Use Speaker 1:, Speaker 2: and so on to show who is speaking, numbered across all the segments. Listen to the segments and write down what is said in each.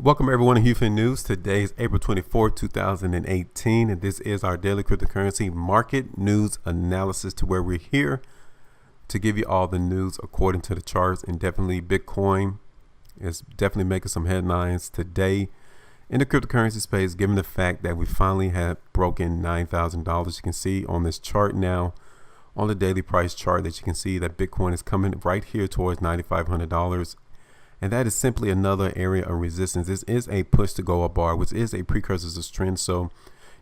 Speaker 1: Welcome everyone to HueFin News. Today is April 24th, 2018, and this is our daily cryptocurrency market news analysis, to where we're here to give you all the news according to the charts. And definitely Bitcoin is definitely making some headlines today in the cryptocurrency space, given the fact that we finally have broken $9,000. You can see on this chart now, on the daily price chart, that you can see that Bitcoin is coming right here towards $9,500. And that is simply another area of resistance. This is a push to go up bar, which is a precursor to trend. So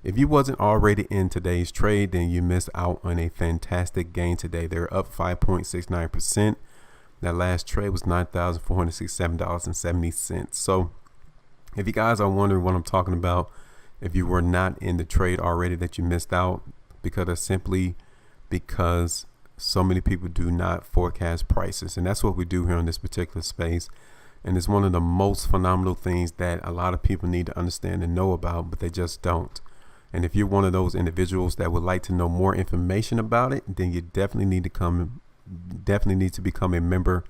Speaker 1: if you wasn't already in today's trade, then you missed out on a fantastic gain today. They're up 5.69%. That last trade was $9,467.70. So if you guys are wondering what I'm talking about, if you were not in the trade already, that you missed out, because it's simply because so many people do not forecast prices. And that's what we do here in this particular space. And it's one of the most phenomenal things that a lot of people need to understand and know about, but they just don't. And if you're one of those individuals that would like to know more information about it, then you definitely need to become a member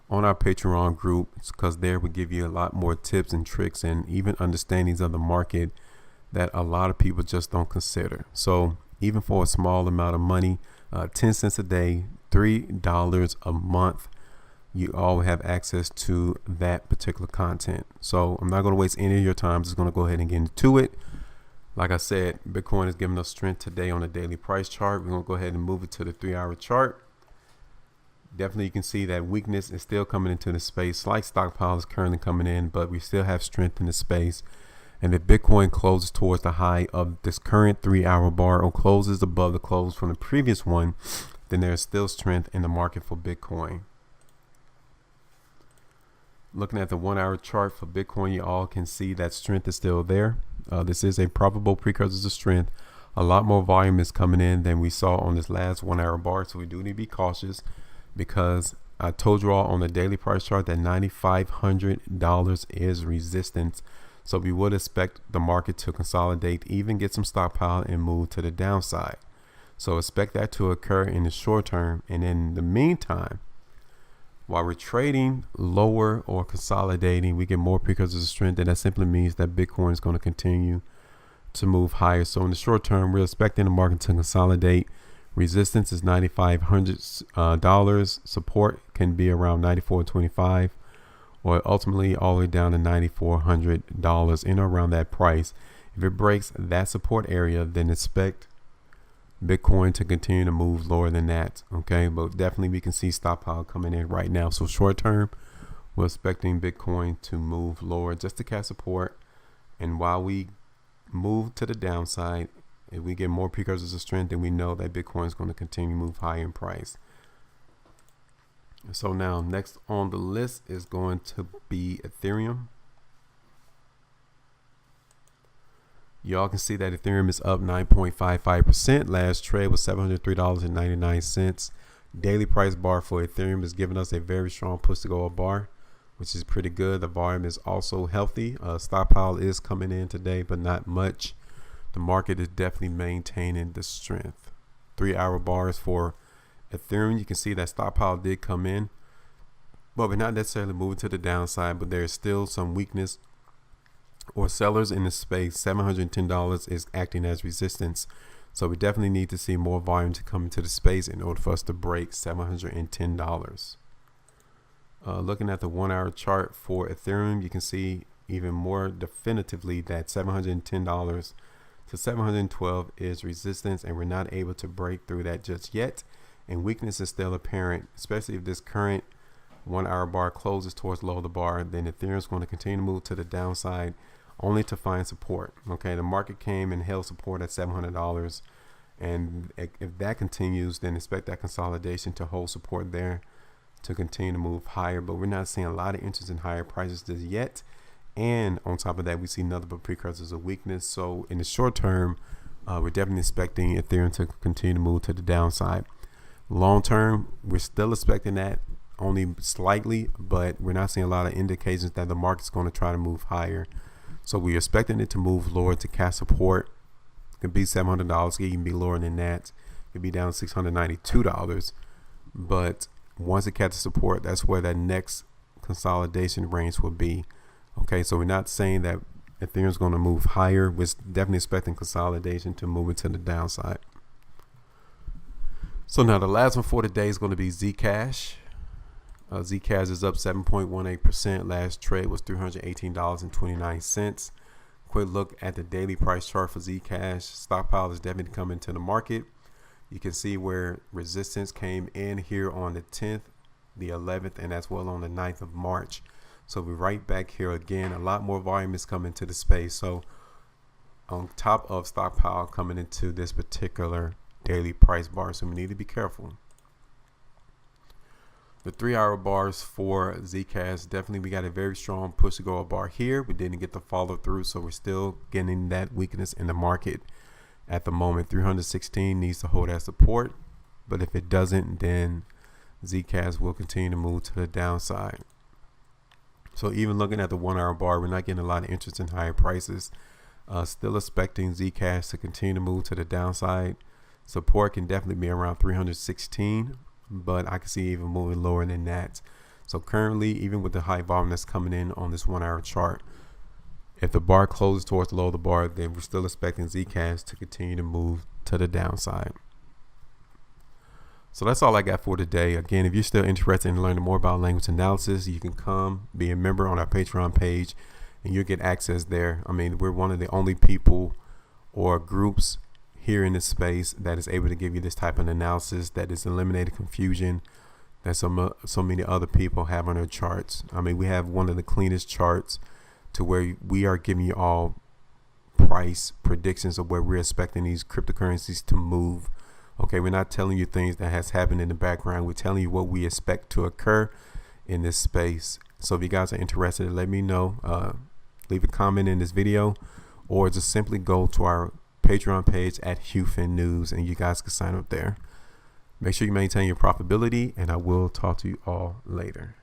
Speaker 1: on our Patreon group, because there we give you a lot more tips and tricks and even understandings of the market that a lot of people just don't consider. So even for a small amount of money, 10 cents a day, $3 a month, you all have access to that particular content. So I'm not going to waste any of your time. I'm just going to go ahead and get into it. Like I said, Bitcoin is giving us strength today on the daily price chart. We're going to go ahead and move it to the 3-hour chart. Definitely you can see that weakness is still coming into the space. Slight stockpile is currently coming in, but we still have strength in the space. And if Bitcoin closes towards the high of this current 3-hour bar or closes above the close from the previous one, then there's still strength in the market for Bitcoin. Looking at the 1-hour chart for Bitcoin, you all can see that strength is still there. This is a probable precursor to strength. A lot more volume is coming in than we saw on this last 1-hour bar. So we do need to be cautious, because I told you all on the daily price chart that $9,500 is resistance. So we would expect the market to consolidate, even get some stockpile and move to the downside. So expect that to occur in the short term. And in the meantime, while we're trading lower or consolidating, we get more precursors of strength, and that simply means that Bitcoin is going to continue to move higher. So in the short term, we're expecting the market to consolidate. Resistance is $9,500. Support can be around $94.25, or ultimately all the way down to $9,400 in or around that price. If it breaks that support area, then expect Bitcoin to continue to move lower than that. Okay, but definitely we can see stockpile coming in right now. So short term, we're expecting Bitcoin to move lower just to catch support. And while we move to the downside, if we get more precursors of strength, then we know that Bitcoin is going to continue to move higher in price. So now next on the list is going to be Ethereum. Y'all can see that Ethereum is up 9.55%. Last trade was $703.99. Daily price bar for Ethereum is giving us a very strong push to go up bar, which is pretty good. The volume is also healthy. Stockpile is coming in today, but not much. The market is definitely maintaining the strength. 3-hour bars for Ethereum, you can see that stockpile did come in, but we're not necessarily moving to the downside, but there's still some weakness or sellers in the space. $710 is acting as resistance. So we definitely need to see more volume to come into the space in order for us to break $710. Looking at the 1-hour chart for Ethereum, you can see even more definitively that $710 to $712 is resistance, and we're not able to break through that just yet. And weakness is still apparent, especially if this current 1-hour bar closes towards low of the bar. Then Ethereum is going to continue to move to the downside, only to find support. Okay, the market came and held support at $700, and if that continues, then expect that consolidation to hold support there to continue to move higher. But we're not seeing a lot of interest in higher prices just yet. And on top of that, we see nothing but precursors of weakness. So in the short term, we're definitely expecting Ethereum to continue to move to the downside. Long term, we're still expecting that, only slightly, but we're not seeing a lot of indications that the market's going to try to move higher. So we're expecting it to move lower to catch support. It could be $700. It can be lower than that. It could be down $692. But once it catches support, that's where that next consolidation range will be. Okay, so we're not saying that Ethereum is going to move higher. We're definitely expecting consolidation to move into the downside. So now the last one for today is going to be ZCash. ZCash is up 7.18%. Last trade was $318.29. Quick look at the daily price chart for ZCash. Stockpile is definitely coming to the market. You can see where resistance came in here on the 10th, the 11th, and as well on the 9th of March. So we're right back here again. A lot more volume is coming to the space. So on top of stockpile coming into this particular daily price bar, so we need to be careful. The 3-hour bars for ZCash, definitely we got a very strong push to go bar here. We didn't get the follow through, so we're still getting that weakness in the market at the moment. 316 needs to hold that support, but if it doesn't, then ZCash will continue to move to the downside. So even looking at the 1-hour bar, we're not getting a lot of interest in higher prices. Still expecting ZCash to continue to move to the downside. Support can definitely be around 316, but I can see even moving lower than that. So currently, even with the high volume that's coming in on this 1-hour chart, if the bar closes towards the low of the bar, then we're still expecting ZCash to continue to move to the downside. So that's all I got for today. Again, if you're still interested in learning more about language analysis, you can come be a member on our Patreon page and you'll get access there. I mean, we're one of the only people or groups here in this space that is able to give you this type of analysis that is eliminating confusion that so many other people have on their charts. I mean, we have one of the cleanest charts to where we are giving you all price predictions of where we're expecting these cryptocurrencies to move. Okay, we're not telling you things that has happened in the background. We're telling you what we expect to occur in this space. So if you guys are interested, let me know. Leave a comment in this video, or just simply go to our Patreon page at HueFin News and you guys can sign up there. Make sure you maintain your profitability, and I will talk to you all later.